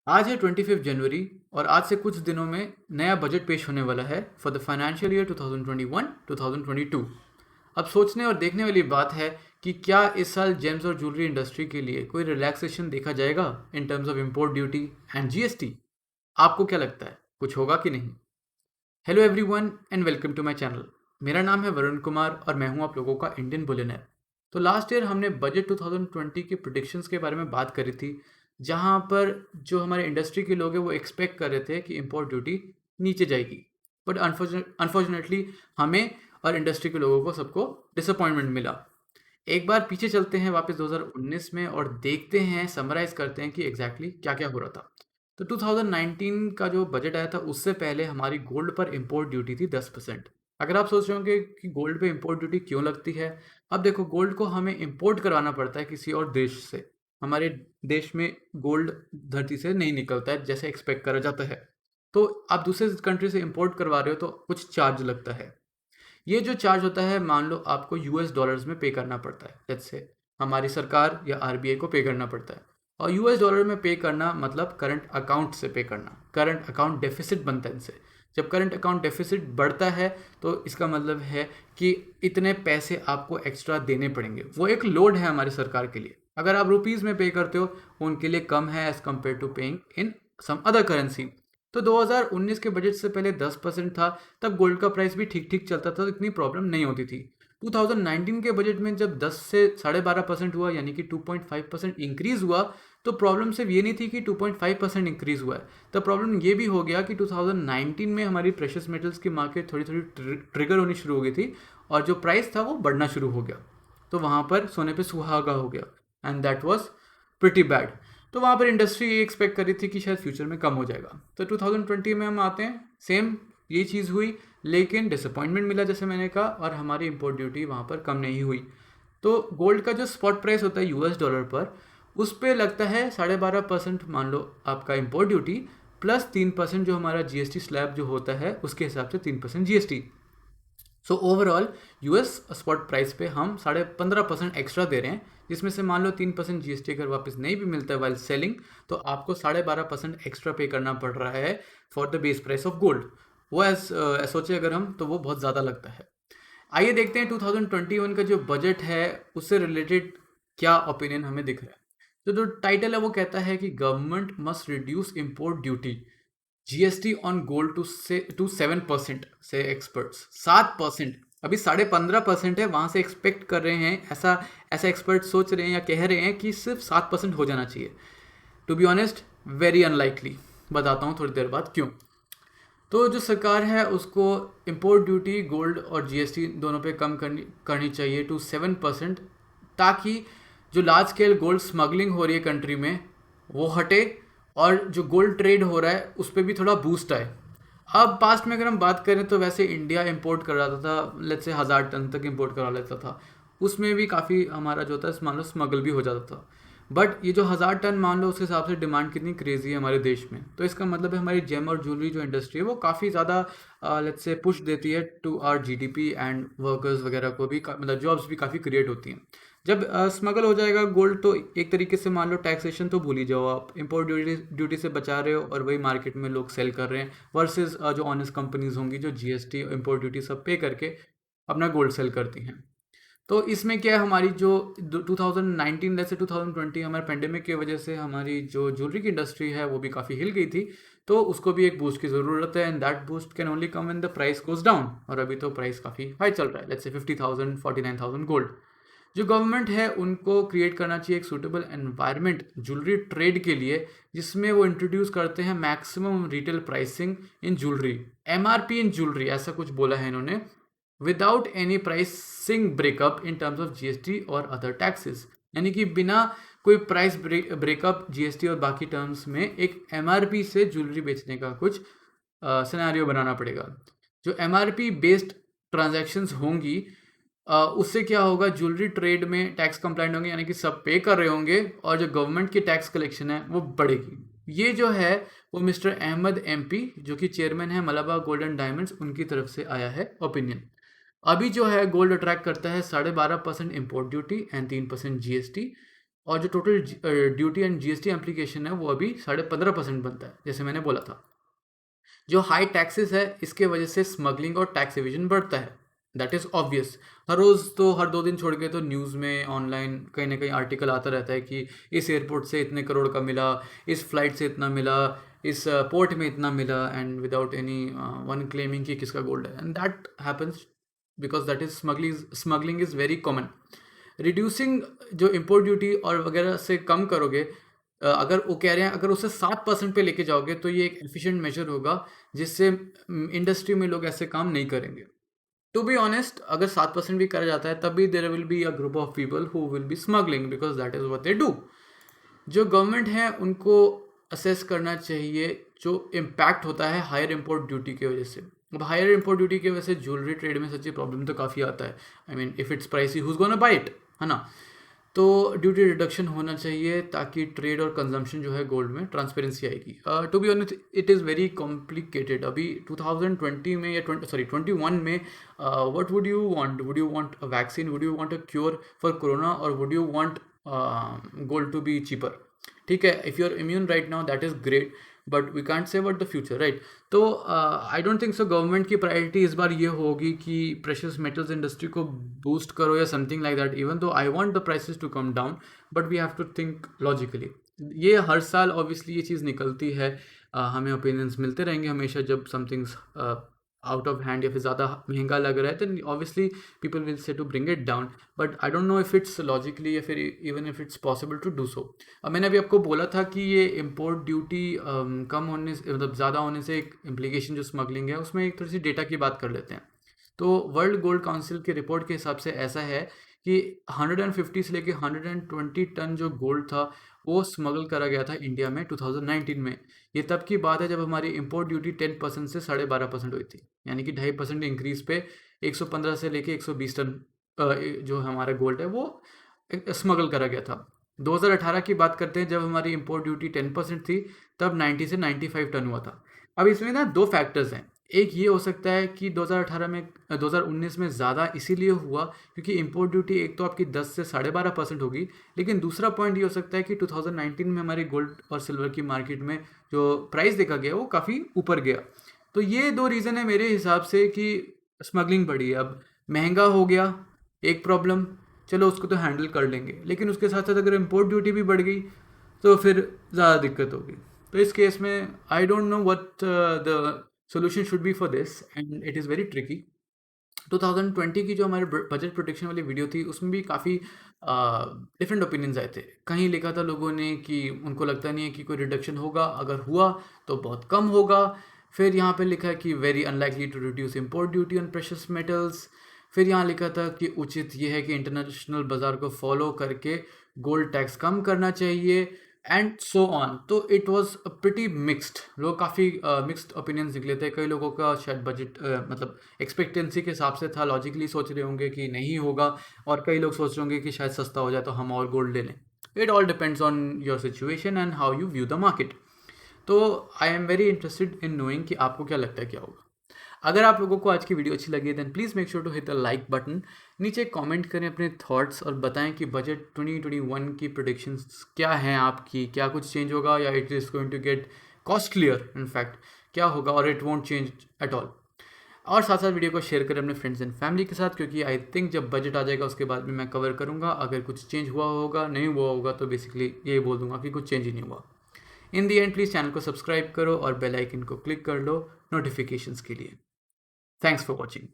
आज है 25 जनवरी और आज से कुछ दिनों में नया बजट पेश होने वाला है फॉर द फाइनेंशियल ईयर 2021-2022। अब सोचने और देखने वाली बात है कि क्या इस साल जेम्स और ज्वेलरी इंडस्ट्री के लिए कोई रिलैक्सेशन देखा जाएगा in terms of import duty and GST. आपको क्या लगता है, कुछ होगा कि नहीं? Hello everyone and welcome to my channel. मेरा नाम है वरुण कुमार और मैं हूं आप लोगों का इंडियन बुलियनर। तो लास्ट ईयर हमने बजट 2020 के प्रिडिक्शंस के बारे में बात करी थी, जहां पर जो हमारे इंडस्ट्री के लोग हैं वो एक्सपेक्ट कर रहे थे कि इंपोर्ट ड्यूटी नीचे जाएगी। बट अनफॉर्चुनेटली हमें और इंडस्ट्री के लोगों को सबको डिसअपॉइंटमेंट मिला। एक बार पीछे चलते हैं वापस 2019 में और देखते हैं, समराइज करते हैं कि एग्जैक्टली क्या क्या हो रहा था। तो 2019 का जो बजट आया था उससे पहले हमारी गोल्ड पर इंपोर्ट ड्यूटी थी 10%। अगर आप सोच रहे होंगे कि गोल्ड पे इंपोर्ट ड्यूटी क्यों लगती है, अब देखो, गोल्ड को हमें इंपोर्ट करवाना पड़ता है किसी और देश से। हमारे देश में गोल्ड धरती से नहीं निकलता है जैसे एक्सपेक्ट करा जाता है। तो आप दूसरे कंट्री से इंपोर्ट करवा रहे हो तो कुछ चार्ज लगता है। ये जो चार्ज होता है, मान लो आपको यूएस डॉलर्स में पे करना पड़ता है। लेट्स से हमारी सरकार या आरबीआई को पे करना पड़ता है। और यूएस डॉलर में पे करना मतलब करंट अकाउंट से पे करना, करंट अकाउंट डेफिसिट बनता है इनसे। जब करंट अकाउंट डेफिसिट बढ़ता है तो इसका मतलब है कि इतने पैसे आपको एक्स्ट्रा देने पड़ेंगे। वो एक लोड है हमारी सरकार के लिए। अगर आप रुपीज़ में पे करते हो, उनके लिए कम है as compare to paying in some other currency. तो 2019 के बजट से पहले 10% था, तब गोल्ड का प्राइस भी ठीक ठीक चलता था, तो इतनी प्रॉब्लम नहीं होती थी। 2019 के बजट में जब 10 से 12.5% हुआ, यानी कि 2.5% इंक्रीज हुआ, तो प्रॉब्लम सिर्फ ये नहीं थी कि 2.5% इंक्रीज हुआ है। तो प्रॉब्लम ये भी हो गया कि 2019 में हमारी प्रेशियस मेटल्स की मार्केट थोड़ी थोड़ी ट्रिगर होनी शुरू हो गई थी और जो प्राइस था वो बढ़ना शुरू हो गया। तो वहाँ पर सोने पे सुहागा हो गया and that was pretty bad. तो वहाँ पर इंडस्ट्री ये एक्सपेक्ट कर रही थी कि शायद फ्यूचर में कम हो जाएगा। तो 2020 में हम आते हैं, सेम ये चीज़ हुई, लेकिन डिसअपॉइंटमेंट मिला जैसे मैंने कहा, और हमारी इंपोर्ट ड्यूटी वहाँ पर कम नहीं हुई। तो गोल्ड का जो स्पॉट प्राइस होता है यूएस डॉलर पर, उस पर लगता है 12.5%, मान लो आपका इंपोर्ट ड्यूटी, प्लस 3% जो हमारा जीएसटी स्लैब जो होता है उसके हिसाब से 3% GST. So overall US spot price पे हम 15.5% एक्स्ट्रा दे रहे हैं, जिसमें से मान लो 3% जीएसटी अगर वापस नहीं भी मिलता है वाइल सेलिंग, तो आपको 12.5% एक्स्ट्रा पे करना पड़ रहा है for the base price of gold. वो सोचे अगर हम, तो वो बहुत ज़्यादा लगता है। आइए देखते हैं 2021 का जो बजट है उससे रिलेटेड क्या ओपिनियन हमें दिख रहा है। तो जो टाइटल है वो कहता है कि government must reduce import duty GST on gold to 7% से एक्सपर्ट्स। 7%, अभी 15.5% है, वहां से एक्सपेक्ट कर रहे हैं, ऐसा ऐसा एक्सपर्ट सोच रहे हैं या कह रहे हैं कि सिर्फ 7% हो जाना चाहिए। To be honest, very unlikely. बताता हूँ थोड़ी देर बाद क्यों। तो जो सरकार है उसको इंपोर्ट ड्यूटी गोल्ड और जीएसटी दोनों पे कम करनी चाहिए टू 7%, ताकि जो लार्ज स्केल गोल्ड स्मगलिंग हो रही है कंट्री में वो हटे और जो गोल्ड ट्रेड हो रहा है उस पर भी थोड़ा बूस्ट आए। अब पास्ट में अगर हम बात करें तो वैसे इंडिया इंपोर्ट कर रहा था, लेट्स से 1000 टन तक इंपोर्ट करा लेता था। उसमें भी काफ़ी हमारा जो होता है मान लो स्मगल भी हो जाता था। बट ये जो 1000 टन मान लो, उस हिसाब से डिमांड कितनी क्रेजी है हमारे देश में। तो इसका मतलब है हमारी जेम और ज्वेलरी जो इंडस्ट्री है वो काफ़ी ज़्यादा लेट्स से पुश देती है to our GDP and workers वगैरह को भी मतलब जॉब्स भी काफ़ी क्रिएट होती हैं। जब स्मगल हो जाएगा गोल्ड, तो एक तरीके से मान लो टैक्सेशन तो भूल ही जाओ, आप इंपोर्ट ड्यूटी से बचा रहे हो और वही मार्केट में लोग सेल कर रहे हैं, वर्सेस जो ऑनेस्ट कंपनीज होंगी जो जीएसटी इंपोर्ट ड्यूटी सब पे करके अपना गोल्ड सेल करती हैं। तो इसमें क्या है, हमारी जो 2019 से 2020 हमारे पेंडेमिक की वजह से हमारी जो ज्वेलरी की इंडस्ट्री है वो भी काफ़ी हिल गई थी। तो उसको भी एक बूस्ट की ज़रूरत है and that boost can only come when the price goes down. और अभी तो प्राइस काफ़ी हाई चल रहा है, लेट्स से 50,000 49,000 गोल्ड। जो गवर्नमेंट है उनको क्रिएट करना चाहिए एक सूटेबल एनवायरनमेंट ज्वेलरी ट्रेड के लिए, जिसमें वो इंट्रोड्यूस करते हैं मैक्सिमम रिटेल प्राइसिंग इन ज्वेलरी, एमआरपी इन ज्वेलरी, ऐसा कुछ बोला है इन्होंने, without any pricing breakup in terms of GST और अदर टैक्सेस। यानी कि बिना कोई प्राइस ब्रेकअप जीएसटी और बाकी टर्म्स में एक एमआरपी से ज्वेलरी बेचने का कुछ सिनेरियो बनाना पड़ेगा। जो एमआरपी बेस्ड ट्रांजैक्शंस होंगी, उससे क्या होगा, ज्वेलरी ट्रेड में टैक्स कंप्लाइंट होंगे, यानी कि सब पे कर रहे होंगे और जो गवर्नमेंट की टैक्स कलेक्शन है वो बढ़ेगी। ये जो है वो मिस्टर अहमद एमपी, जो कि चेयरमैन है मलाबा गोल्ड एंड डायमंड्स, उनकी तरफ से आया है ओपिनियन। अभी जो है गोल्ड अट्रैक्ट करता है 12.5% इम्पोर्ट ड्यूटी एंड 3% जीएसटी, और जो total duty and GST application है वो अभी 15.5% बनता है, जैसे मैंने बोला था। जो हाई टैक्सेस है इसके वजह से स्मगलिंग और टैक्स एविजन बढ़ता है, दैट इज़ ऑब्वियस। हर रोज़ तो हर 2 दिन छोड़ के तो न्यूज़ में ऑनलाइन कहीं ना कहीं आर्टिकल आता रहता है कि इस एयरपोर्ट से इतने करोड़ का मिला, इस फ्लाइट से इतना मिला, इस पोर्ट में इतना मिला, and without any one claiming कि किसका गोल्ड है, and that happens because that is smuggling is very common. Reducing जो इम्पोर्ट ड्यूटी और वगैरह से कम करोगे, अगर वो कह रहे हैं अगर उसे 7% पे लेके जाओगे तो ये एक एफिशिएंट मेजर होगा जिससे इंडस्ट्री में लोग ऐसे काम नहीं करेंगे। टू बी ऑनेस्ट, अगर 7% भी करा जाता है तब भी there will be a group of people who will be smuggling because that is what they do. जो गवर्नमेंट है उनको असेस करना चाहिए जो इम्पैक्ट होता है हायर इम्पोर्ट ड्यूटी की वजह से। अब हायर इम्पोर्ट ड्यूटी की वजह से ज्वेलरी ट्रेड में सच्ची प्रॉब्लम तो काफ़ी आता है। I mean if it's pricey whose gonna buy it, है ना। तो ड्यूटी रिडक्शन होना चाहिए ताकि ट्रेड और कंजम्पशन जो है गोल्ड में ट्रांसपेरेंसी आएगी। To be honest it is very complicated. अभी 2020 में या 21 में what would you want a vaccine, would you want a cure for corona, और would you want gold to be cheaper? ठीक है, if you are immune right now that is great, but we can't say about the future, right. तो I don't think so government की priority इस बार ये होगी कि प्रेशियस मेटल्स इंडस्ट्री को बूस्ट करो या something like that, even though I want the prices to come down, but we have to think logically. ये हर साल ऑब्वियसली ये चीज़ निकलती है, हमें ओपिनियंस मिलते रहेंगे हमेशा जब समथिंग्स आउट ऑफ हैंड या फिर ज़्यादा महंगा लग रहा है, then obviously people will say to bring it down, but I don't know if it's logically या फिर even if it's possible to do so. अब मैंने अभी आपको बोला था कि ये इम्पोर्ट ड्यूटी कम होने से, मतलब ज़्यादा होने से एक इम्प्लीकेशन जो स्मगलिंग है उसमें एक थोड़ी सी डेटा की बात कर लेते हैं। तो वर्ल्ड गोल्ड काउंसिल के रिपोर्ट के हिसाब से ऐसा है कि 150 से लेके 120 टन जो गोल्ड था वो स्मगल करा गया था इंडिया में 2019 में। ये तब की बात है जब हमारी इम्पोर्ट ड्यूटी 10% से 12.5% हुई थी, यानी कि 2.5% इंक्रीज पे 115 से लेके 120 टन जो हमारा गोल्ड है वो स्मगल करा गया था। 2018 की बात करते हैं जब हमारी इम्पोर्ट ड्यूटी 10% थी, तब 90 से 95 टन हुआ था। अब इसमें ना दो फैक्टर्स हैं। एक ये हो सकता है कि 2019 में ज़्यादा इसीलिए हुआ क्योंकि इम्पोर्ट ड्यूटी एक तो आपकी 10 से 12.5% होगी, लेकिन दूसरा पॉइंट ये हो सकता है कि 2019 में हमारी गोल्ड और सिल्वर की मार्केट में जो प्राइस देखा गया वो काफ़ी ऊपर गया। तो ये दो रीज़न है मेरे हिसाब से कि स्मगलिंग बढ़ी है। अब महंगा हो गया एक प्रॉब्लम, चलो उसको तो हैंडल कर लेंगे, लेकिन उसके साथ साथ अगर इम्पोर्ट ड्यूटी भी बढ़ गई तो फिर ज़्यादा दिक्कत होगी। तो इस केस में आई don't know what the solution should be for this and it is very tricky. 2020 की जो हमारे बजट प्रोटेक्शन वाली वीडियो थी उसमें भी काफ़ी डिफरेंट ओपिनियंस आए थे। कहीं लिखा था लोगों ने कि उनको लगता नहीं है कि कोई रिडक्शन होगा, अगर हुआ तो बहुत कम होगा। फिर यहाँ पे लिखा है कि very unlikely to reduce import duty on precious metals. फिर यहाँ लिखा था कि उचित ये है कि इंटरनेशनल बाज़ार को फॉलो करके गोल्ड टैक्स कम करना चाहिए एंड सो ऑन। तो इट वाज प्रिटी मिक्स्ड, लोग काफ़ी मिक्स्ड ओपिनियंस निकले थे। कई लोगों का शायद बजट मतलब एक्सपेक्टेंसी के हिसाब से था, लॉजिकली सोच रहे होंगे कि नहीं होगा, और कई लोग सोच रहे होंगे कि शायद सस्ता हो जाए तो हम और गोल्ड ले लें। It all depends on your situation and how you view the market. तो I am very interested in knowing कि आपको क्या लगता है क्या होगा। अगर आप लोगों को आज की वीडियो अच्छी लगी then please make sure to hit the like button. नीचे कमेंट करें अपने थॉट्स और बताएं कि बजट 2021 की प्रेडिक्शंस क्या हैं आपकी, क्या कुछ चेंज होगा या it is going to get costlier, in fact क्या होगा, और it won't change at all. और साथ साथ वीडियो को शेयर करें अपने फ्रेंड्स एंड फैमिली के साथ, क्योंकि आई थिंक जब बजट आ जाएगा उसके बाद भी मैं कवर करूँगा। अगर कुछ चेंज हुआ होगा, नहीं हुआ होगा, तो बेसिकली यही बोल दूंगा कि कुछ चेंज ही नहीं हुआ। इन दी एंड प्लीज़ चैनल को सब्सक्राइब करो और बेल आइकन को क्लिक कर लो नोटिफिकेशंस के लिए। Thanks for watching.